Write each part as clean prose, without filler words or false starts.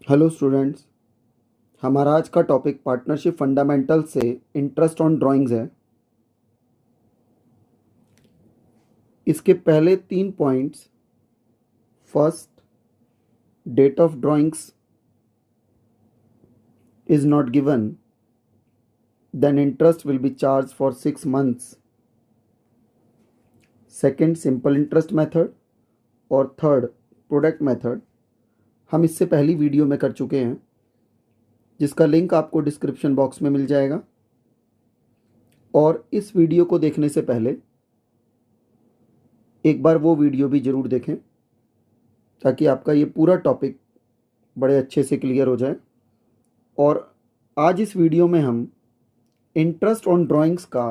Hello students. हमारा आज का टॉपिक पार्टनरशिप फंडामेंटल से इंटरेस्ट ऑन ड्राइंग्स है। इसके पहले 3 points, first, date of drawings is not given, then interest will be charge for 6 months, second, simple interest method, और third, product method, हम इससे पहली वीडियो में कर चुके हैं, जिसका लिंक आपको डिस्क्रिप्शन बॉक्स में मिल जाएगा। और इस वीडियो को देखने से पहले एक बार वो वीडियो भी ज़रूर देखें, ताकि आपका ये पूरा टॉपिक बड़े अच्छे से क्लियर हो जाए। और आज इस वीडियो में हम इंटरेस्ट ऑन ड्राइंग्स का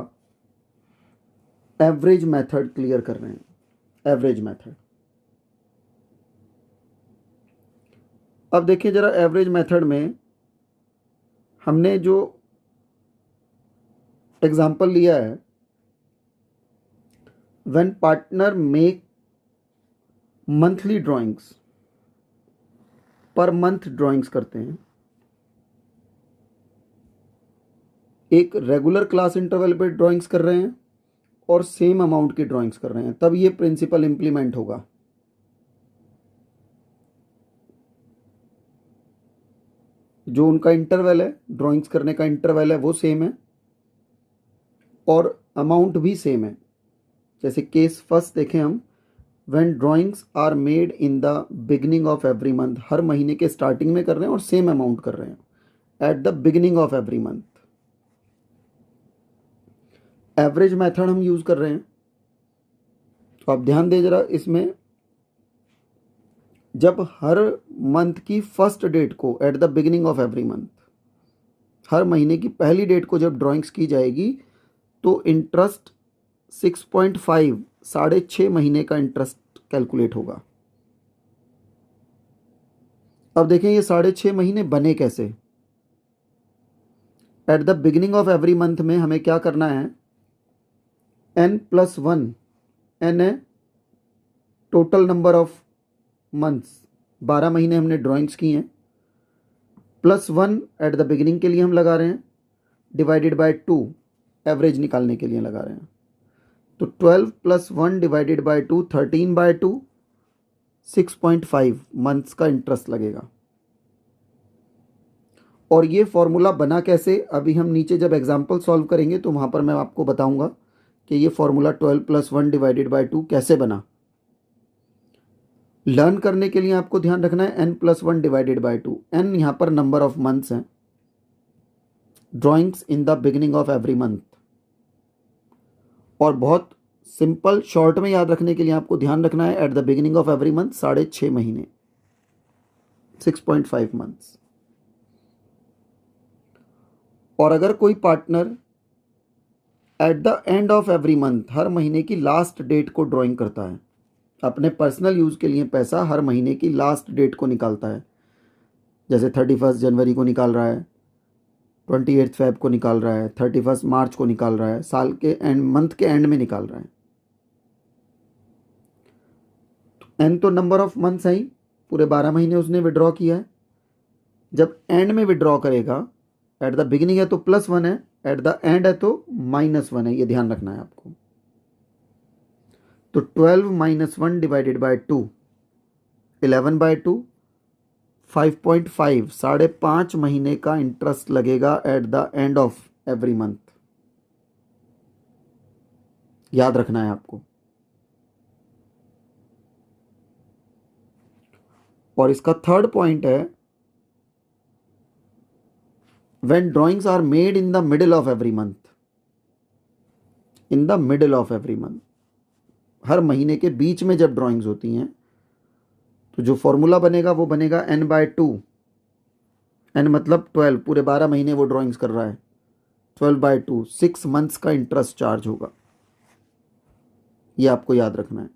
एवरेज मेथड क्लियर कर रहे हैं। एवरेज मेथड, अब देखिए ज़रा, एवरेज मेथड में हमने जो एग्जाम्पल लिया है, when partner make monthly drawings, per month drawings करते हैं, एक रेगुलर क्लास इंटरवल पे ड्राइंग्स कर रहे हैं और सेम अमाउंट की ड्राइंग्स कर रहे हैं, तब ये प्रिंसिपल इंप्लीमेंट होगा। जो उनका इंटरवल है, ड्राइंग्स करने का इंटरवल है, वो सेम है और अमाउंट भी सेम है। जैसे केस फर्स्ट देखें हम, when drawings are made in the beginning of every month, हर महीने के स्टार्टिंग में कर रहे हैं और सेम अमाउंट कर रहे हैं eight the beginning of every month. Average method हम यूज़ कर रहे हैं, तो आप ध्यान दें ज़रा इसमें, जब हर मंथ की फर्स्ट डेट को, at the beginning of every month, हर महीने की पहली डेट को जब ड्राइंग्स की जाएगी, तो इंटरेस्ट 6.5, 6.5 महीने का इंटरेस्ट कैलकुलेट होगा। अब देखें ये 6.5 महीने बने कैसे। Eight the beginning of every month में हमें क्या करना है, n+1, n है टोटल नंबर ऑफ मंथ्स, 12 महीने हमने ड्राइंग्स की हैं, +1 एट द बिगिनिंग के लिए हम लगा रहे हैं, डिवाइडेड बाय 2 एवरेज निकालने के लिए लगा रहे हैं। तो 12 + 1 डिवाइडेड बाय 2, 13/2, 6.5 मंथ्स का इंटरेस्ट लगेगा। और ये फॉर्मूला बना कैसे, अभी हम नीचे जब एग्जाम्पल सॉल्व करेंगे तो वहाँ पर मैं आपको बताऊंगा कि ये फॉर्मूला 12 + 1 डिवाइडेड बाय 2 कैसे बना। लर्न करने के लिए आपको ध्यान रखना है n+1 डिवाइडेड बाय 2, n यहाँ पर नंबर ऑफ मंथ्स हैं, drawings in the beginning of every month. और बहुत सिंपल शॉर्ट में याद रखने के लिए आपको ध्यान रखना है at the beginning of every month 6.5 महीने, 6.5 मंथ्स। और अगर कोई partner at the end of every month, हर महीने की लास्ट डेट को ड्राइंग करता है, अपने पर्सनल यूज़ के लिए पैसा हर महीने की लास्ट डेट को निकालता है, जैसे 31 जनवरी को निकाल रहा है, 28 फेब को निकाल रहा है, 31 मार्च को निकाल रहा है, साल के एंड, मंथ के एंड में निकाल रहा है, तो एन तो नंबर ऑफ मंथ्स है ही, पूरे 12 महीने उसने विड्रॉ किया है। जब एंड में विड्रॉ करेगा, एट द बिगिनिंग है तो +1 है, एट द एंड है तो -1 है, ये ध्यान रखना है आपको। तो 12 - 1 डिवाइडेड बाय 2, 11/2, 5.5, 5.5 महीने का इंटरेस्ट लगेगा at the end of every month. याद रखना है आपको। और इसका थर्ड पॉइंट है, when drawings are made in the middle of every month, in the middle of every month, हर महीने के बीच में जब ड्राइंग्स होती हैं, तो जो फॉर्मूला बनेगा वो बनेगा n/2, n मतलब 12, पूरे 12 महीने वो ड्राइंग्स कर रहा है, 12/2, 6 मंथ्स का इंटरेस्ट चार्ज होगा। ये आपको याद रखना है।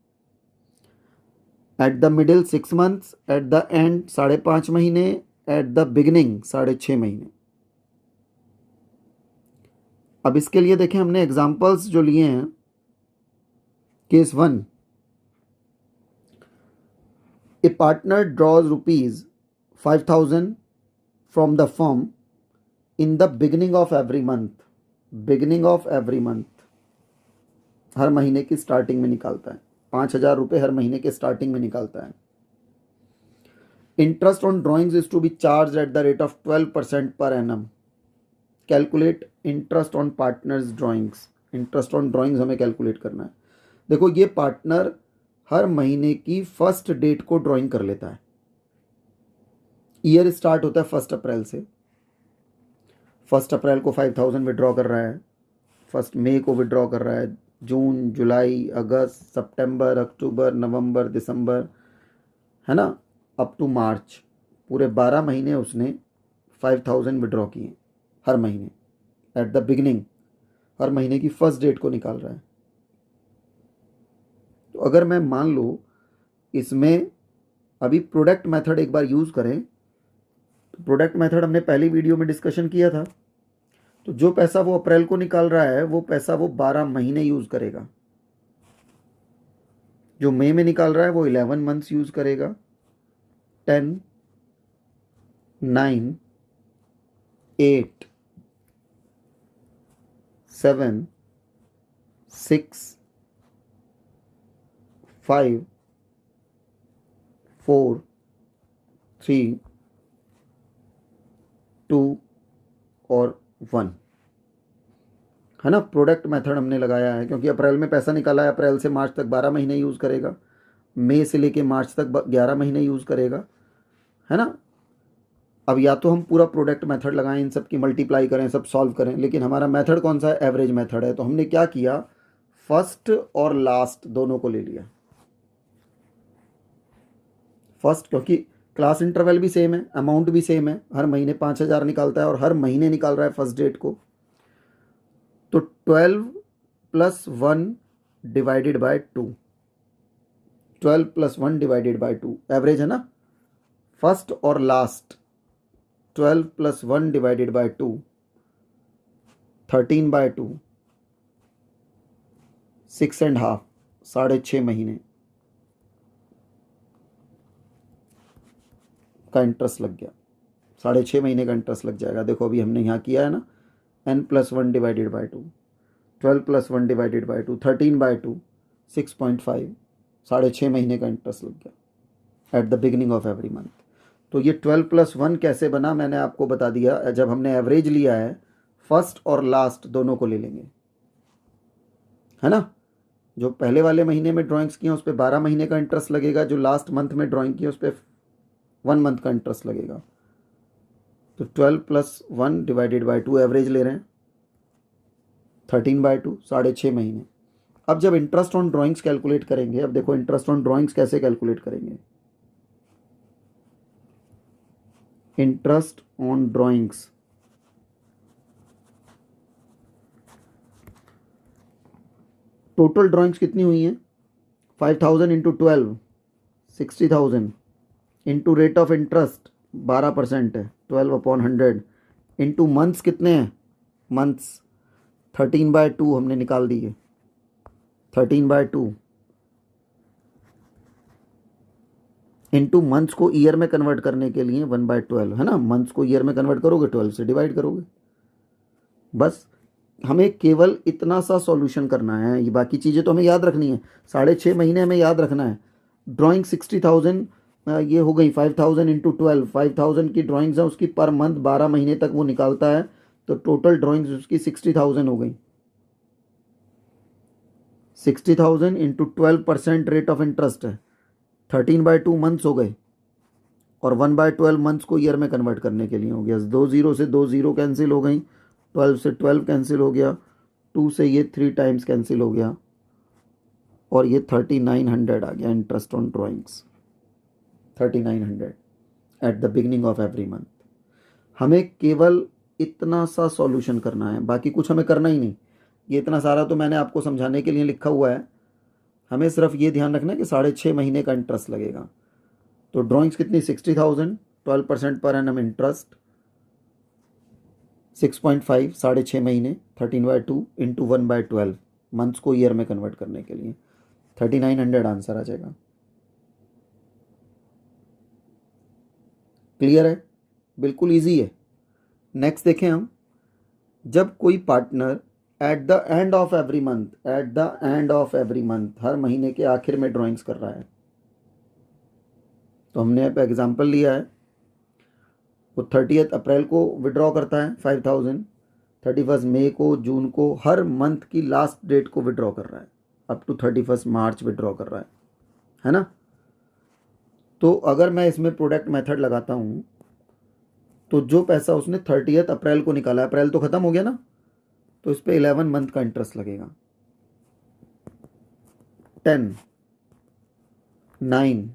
At the middle 6 months, eight the and 5.5 महीने, एट द बिगिनिंग 6.5 महीने। अब इसके लिए देखें, हमने एग्जाम्पल्स जो लिए हैं, case 1, A partner draws rupees 5,000 from the firm in the beginning of every month, beginning of every month, हर महीने की स्टार्टिंग में निकालता है। 5,000 रुपये हर महीने के स्टार्टिंग में निकालता है। Interest on drawings is to be charge at the rate of 12% per annum. Calculate interest on partners drawings. Interest on drawings हमें कैलकुलेट करना है। देखो, ये पार्टनर हर महीने की फर्स्ट डेट को ड्राइंग कर लेता है। ईयर स्टार्ट होता है 1 अप्रैल से। 1 अप्रैल को 5,000 विड्रॉ कर रहा है, 1 मई को विड्रॉ कर रहा है, जून, जुलाई, अगस्त, सितंबर, अक्टूबर, नवंबर, दिसंबर, है ना, अप टू मार्च, पूरे 12 महीने उसने 5,000 विड्रॉ किए हर महीने। एट द बिगिनिंग, हर महीने की फर्स्ट डेट को निकाल रहा है। तो अगर मैं मान लो इसमें अभी प्रोडक्ट मेथड एक बार यूज़ करें, तो प्रोडक्ट मेथड हमने पहली वीडियो में डिस्कशन किया था। तो जो पैसा वो अप्रैल को निकाल रहा है, वो पैसा वो 12 महीने यूज़ करेगा। जो मई में निकाल रहा है वो 11 मंथ्स यूज़ करेगा। 10, 9, 8, 7, 6, 5, 4, 3, 2 और 1, है ना। प्रोडक्ट मेथड हमने लगाया है क्योंकि अप्रैल में पैसा निकाला है। अप्रैल से मार्च तक 12 महीने यूज़ करेगा, मई से लेके मार्च तक 11 महीने यूज़ करेगा, है ना। अब या तो हम पूरा प्रोडक्ट मेथड लगाएं, इन सब की मल्टीप्लाई करें, सब सॉल्व करें, लेकिन हमारा मेथड कौन सा है? एवरेज मेथड है। तो हमने क्या किया, फर्स्ट और लास्ट दोनों को ले लिया। फर्स्ट क्योंकि क्लास इंटरवल भी सेम है, अमाउंट भी सेम है, हर महीने 5,000 निकालता है और हर महीने निकाल रहा है फर्स्ट डेट को। तो 12 + 1 divided by 2, 12 + 1 divided by 2 average है ना। फर्स्ट और लास्ट 12 + 1 डिवाइडेड बाय 2, 13/2, 6.5, 6.5 महीने का इंटरेस्ट लग गया। 6.5 महीने का इंटरेस्ट लग जाएगा। देखो अभी हमने यहाँ किया है ना, n + 1 divided by 2, 12 + 1 divided by 2, 13/2, 6.5, 6.5 महीने का इंटरेस्ट लग गया eight the beginning of every month. तो ये 12 + 1 कैसे बना मैंने आपको बता दिया। जब हमने एवरेज लिया है, फर्स्ट और लास्ट दोनों को ले लेंगे, है ना। जो पहले वाले महीने में ड्राइंग्स किए उस पर 12 महीने का इंटरेस्ट लगेगा, जो लास्ट मंथ में ड्राइंग किए उस पर 1 मंथ का इंटरेस्ट लगेगा। तो 12 + 1 डिवाइडेड बाय 2 एवरेज ले रहे हैं, 13/2, 6.5 महीने। अब जब इंटरेस्ट ऑन ड्राइंग्स कैलकुलेट करेंगे, अब देखो इंटरेस्ट ऑन ड्राइंग्स कैसे कैलकुलेट करेंगे। Interest on drawings, total drawings कितनी हुई हैं? 5,000 into 12, 60,000 into rate of interest 12% है, 12/100 इंटू मंथ्स कितने हैं? मंथ्स 13/2 हमने निकाल दिए, 13/2 इंटू मंथ्स को ईयर में कन्वर्ट करने के लिए 1/12, है ना। मंथ्स को ईयर में कन्वर्ट करोगे, 12 से डिवाइड करोगे। बस हमें केवल इतना सा सॉल्यूशन करना है, ये बाकी चीज़ें तो हमें याद रखनी है। 6.5 महीने हमें याद रखना है। ड्राइंग 60,000 ये हो गई, 5,000 इंटू 12, 5,000 की ड्राइंग्स है उसकी पर मंथ 12 महीने तक वो निकालता है। तो टोटल ड्राइंग्स उसकी 60,000 हो गई। 60,000 इंटू 12% रेट ऑफ इंटरेस्ट है, 13/2 मंथ्स हो गए, और 1/12 मंथ्स को ईयर में कन्वर्ट करने के लिए हो गया। 2 0 से 2 0 कैंसिल हो गई, 12 से 12 कैंसिल हो गया, 2 से ये 3 टाइम्स कैंसिल हो गया, और ये 3,900 आ गया interest on drawings. 3,900 eight the beginning of every month. हमें केवल इतना सा सॉल्यूशन करना है, बाकी कुछ हमें करना ही नहीं। ये इतना सारा तो मैंने आपको समझाने के लिए लिखा हुआ है। हमें सिर्फ ये ध्यान रखना है कि 6.5 महीने का इंटरेस्ट लगेगा। तो ड्राइंग्स कितनी? 60,000, 12% पर एनम इंटरेस्ट, 6.5, 6.5 महीने, 13/2 इंटू 1/12 मंथ्स को ईयर में कन्वर्ट करने के लिए 3,900 आंसर आ जाएगा। क्लियर है, बिल्कुल इजी है। नेक्स्ट देखें हम, जब कोई partner at the end of every month, at the end of every month, हर महीने के आखिर में ड्राइंग्स कर रहा है, तो हमने अब एग्जांपल लिया है, वो 30 अप्रैल को विड्रॉ करता है 5000, 31 मई को, जून को, हर मंथ की लास्ट डेट को विड्रॉ कर रहा है, अप टू 31 मार्च विड्रॉ कर रहा है ना। तो अगर मैं इसमें प्रोडक्ट मेथड लगाता हूँ तो जो पैसा उसने 30 अप्रैल को निकाला, अप्रैल तो ख़त्म हो गया ना, तो इस पर 11 मंथ का इंटरेस्ट लगेगा। 10, 9,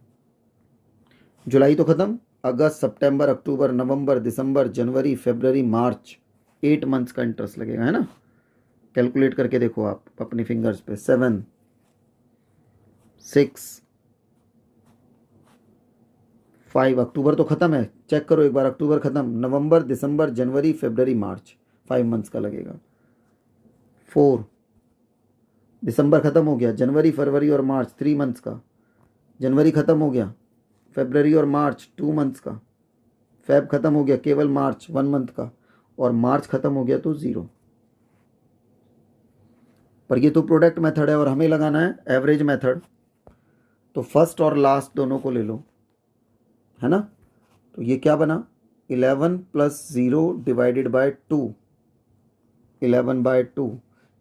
जुलाई तो ख़त्म, अगस्त, सितंबर, अक्टूबर, नवंबर, दिसंबर, जनवरी, फरवरी, मार्च, 8 मंथ्स का इंटरेस्ट लगेगा, है ना। कैलकुलेट करके देखो आप अपनी फिंगर्स पे, 7, 6, 5, अक्टूबर तो ख़त्म है, चेक करो एक बार, अक्टूबर ख़त्म, नवंबर, दिसंबर, जनवरी, फरवरी, मार्च, 5 मंथ्स का लगेगा। 4, दिसंबर ख़त्म हो गया, जनवरी, फरवरी और मार्च 3 मंथ्स का, जनवरी ख़त्म हो गया, फरवरी और मार्च 2 मंथ्स का, फेब ख़त्म हो गया, केवल मार्च 1 मंथ का, और मार्च ख़त्म हो गया तो 0। पर ये तो प्रोडक्ट मेथड है और हमें लगाना है एवरेज मेथड, तो फर्स्ट और लास्ट दोनों को ले लो, है ना। तो ये क्या बना, 11 + 0 डिवाइडेड बाय 2, 11/2,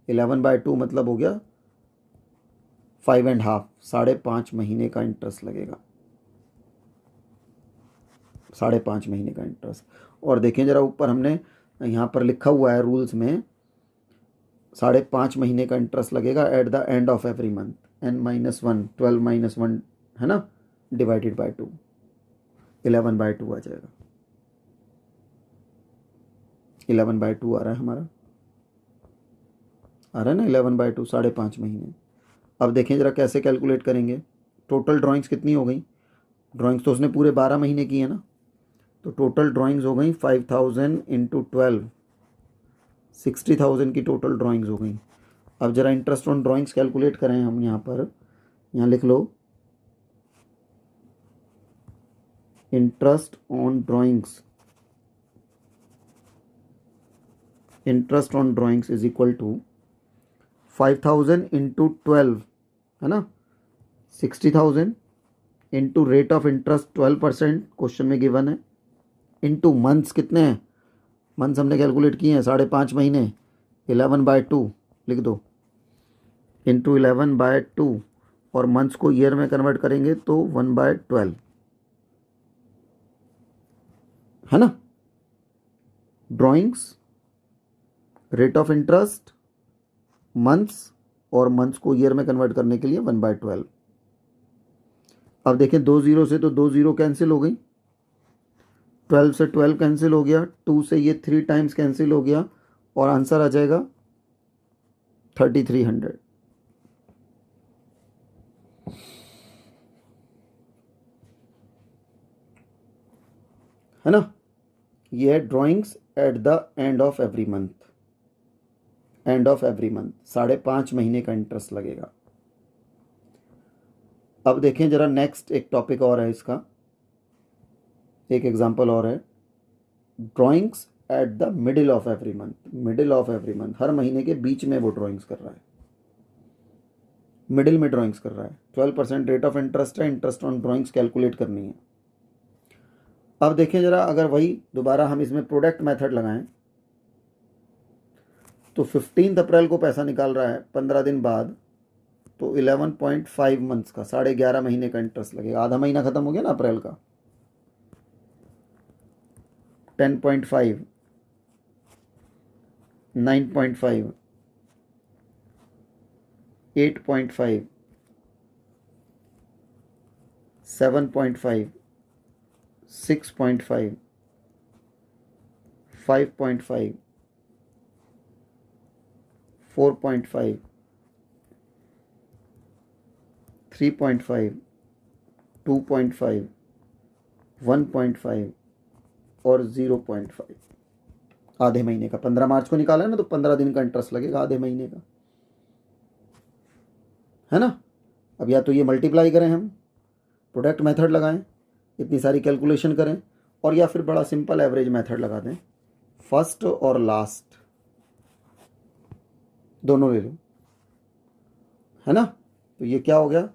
11/2 मतलब हो गया 5.5, 5.5 महीने का इंटरेस्ट लगेगा, 5.5 महीने का इंटरेस्ट। और देखें ज़रा ऊपर हमने यहाँ पर लिखा हुआ है रूल्स में, 5.5 महीने का इंटरेस्ट लगेगा at the end of every month, n-1, 12-1, है ना, डिवाइडेड बाय 2, 11/2 आ जाएगा, 11/2 आ रहा है हमारा, आ रहा है ना 11/2, 5.5 महीने। अब देखें ज़रा कैसे कैलकुलेट करेंगे, टोटल ड्राइंग्स कितनी हो गई, ड्राइंग्स तो उसने पूरे 12 महीने की है ना, तो टोटल ड्राइंग्स हो गई 5000 × 12, 60,000 की टोटल ड्राइंग्स हो गई। अब ज़रा इंटरेस्ट ऑन ड्राइंग्स कैलकुलेट करें हम, यहाँ पर, यहाँ लिख लो, interest on drawings, interest on drawings is equal to 5000 × 12, है ना, 60,000 into rate of interest 12%, question में गिवन है, इंटू मंथ्स कितने हैं, मंथ्स हमने कैलकुलेट किए हैं 5.5 महीने, 11/2 लिख दो, इंटू 11/2, और मंथ्स को ईयर में कन्वर्ट करेंगे तो 1/12, है ना। Drawings, rate of interest, months, और मंथ्स को ईयर में कन्वर्ट करने के लिए 1/12। अब देखें 2 0 से तो 2 0 कैंसिल हो गई, 12 से 12 कैंसिल हो गया, 2 से ये 3 टाइम्स कैंसिल हो गया, और आंसर आ जाएगा 3300, है ना। ये है drawings at the end of every month, and of every month 5.5 महीने का इंटरेस्ट लगेगा। अब देखें जरा नेक्स्ट एक टॉपिक और है इसका, एक एग्जांपल और है, drawings at the middle of every month, middle of every month, हर महीने के बीच में वो ड्राइंग्स कर रहा है, मिडिल में ड्राइंग्स कर रहा है, 12% रेट ऑफ इंटरेस्ट है, इंटरेस्ट ऑन ड्राइंग्स कैलकुलेट करनी है। अब देखें जरा, अगर वही दोबारा हम इसमें प्रोडक्ट मेथड लगाएं, तो 15 अप्रैल को पैसा निकाल रहा है, 15 दिन बाद, तो 11.5 मंथ्स का, 11.5 महीने का इंटरेस्ट लगेगा, आधा महीना खत्म हो गया ना अप्रैल का, 10.5, 9.5, 8.5, 7.5, 6.5, 5.5, 4.5, 3.5, 2.5, 1.5 और 0.5, आधे महीने का। 15 मार्च को निकाला है ना, तो 15 दिन का इंटरेस्ट लगेगा आधे महीने का, है ना। अब या तो ये मल्टीप्लाई करें हम, प्रोडक्ट मेथड लगाएं, इतनी सारी कैलकुलेशन करें, और या फिर बड़ा सिंपल एवरेज मेथड लगा दें, फर्स्ट और लास्ट दोनों ले लो, है ना। तो ये क्या हो गया,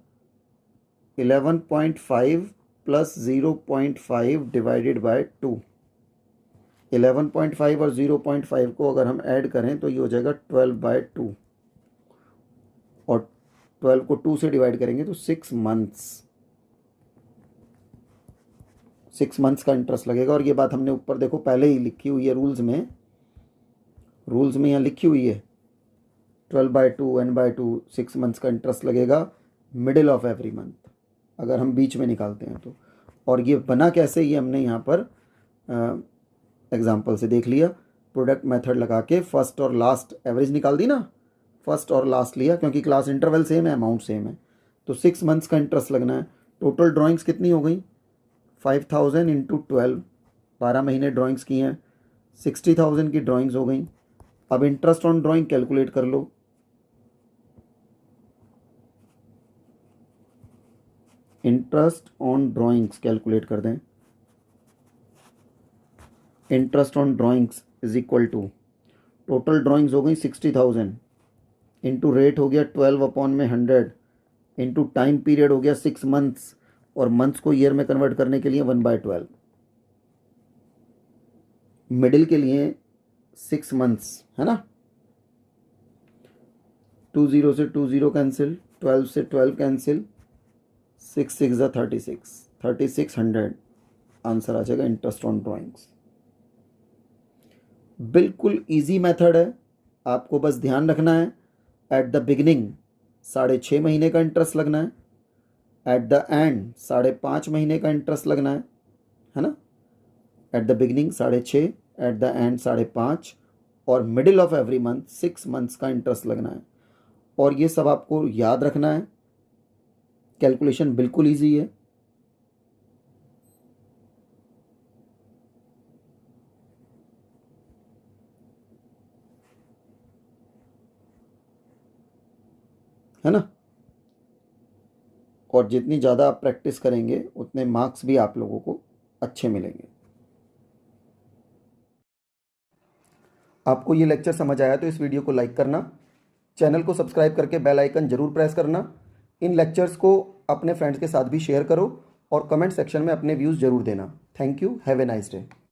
11.5 प्लस 0.5 डिवाइडेड बाय 2। 11.5 और 0.5 को अगर हम ऐड करें तो ये हो जाएगा 12/2, और 12 को 2 से डिवाइड करेंगे तो 6 मंथ्स, 6 मंथ्स का इंटरेस्ट लगेगा। और ये बात हमने ऊपर देखो पहले ही लिखी हुई है रूल्स में यहाँ लिखी हुई है 12/2 n/2 6 मंथ्स का इंटरेस्ट लगेगा मिडिल ऑफ एवरी मंथ, अगर हम बीच में निकालते हैं तो। और ये बना कैसे, ये हमने यहाँ पर एग्जाम्पल से देख लिया। प्रोडक्ट मेथड लगा के फर्स्ट और लास्ट एवरेज निकाल दी ना, फर्स्ट और लास्ट लिया क्योंकि क्लास इंटरवल सेम है, अमाउंट सेम है, तो 6 मंथ्स का इंटरेस्ट लगना है। टोटल ड्राइंग्स कितनी हो गई, 5000 इंटू 12, 12 महीने ड्राइंग्स की हैं, 60,000 की ड्राइंग्स हो गई। अब इंटरेस्ट ऑन ड्राइंग कैलकुलेट कर लो, इंटरेस्ट ऑन ड्राइंग्स कैलकुलेट कर दें। Interest on drawings is equal to, total drawings हो गई 60,000 इंटू रेट हो गया 12/100 इंटू टाइम पीरियड हो गया 6 मंथ्स, और मंथ्स को ईयर में कन्वर्ट करने के लिए 1/12, मिडिल के लिए 6 मंथ्स, है ना। 20 से 20 कैंसिल, 12 से 12 कैंसिल, 6 6 ज़ा 36, 3600 आंसर आ जाएगा इंटरेस्ट ऑन ड्राइंग्स। बिल्कुल इजी मेथड है, आपको बस ध्यान रखना है एट द बिगिनिंग 6.5 महीने का इंटरेस्ट लगना है, एट द एंड 5.5 महीने का इंटरेस्ट लगना है ना। Eight the beginning 6.5, eight the and 5.5, और middle of every month 6 months का इंटरेस्ट लगना है। और ये सब आपको याद रखना है, कैलकुलेशन बिल्कुल इजी है ना। और जितनी ज़्यादा आप प्रैक्टिस करेंगे उतने मार्क्स भी आप लोगों को अच्छे मिलेंगे। आपको ये लेक्चर समझ आया तो इस वीडियो को लाइक करना, चैनल को सब्सक्राइब करके बेल आइकन जरूर प्रेस करना। इन लेक्चर्स को अपने फ्रेंड्स के साथ भी शेयर करो और कमेंट सेक्शन में अपने व्यूज़ जरूर देना। Thank you, have a nice day.